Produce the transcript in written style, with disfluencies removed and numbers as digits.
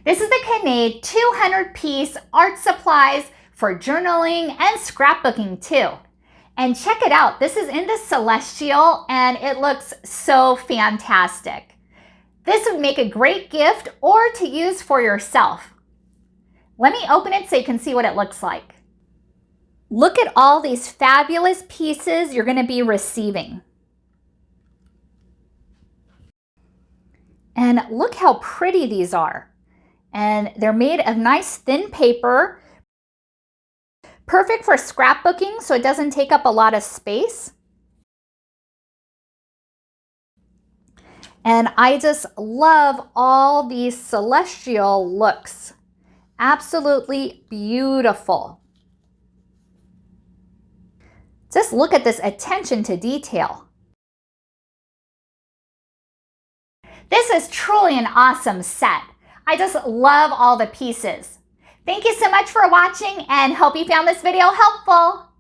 This is the Kinnaid 200-piece art supplies for journaling and scrapbooking too. And check it out, this is in the celestial and it looks so fantastic. This would make a great gift or to use for yourself. Let me open it so you can see what it looks like. Look at all these fabulous pieces you're going to be receiving. And look how pretty these are. And they're made of nice thin paper. Perfect for scrapbooking so it doesn't take up a lot of space. And I just love all these celestial looks. Absolutely beautiful. Just look at this attention to detail. This is truly an awesome set. I just love all the pieces. Thank you so much for watching and hope you found this video helpful.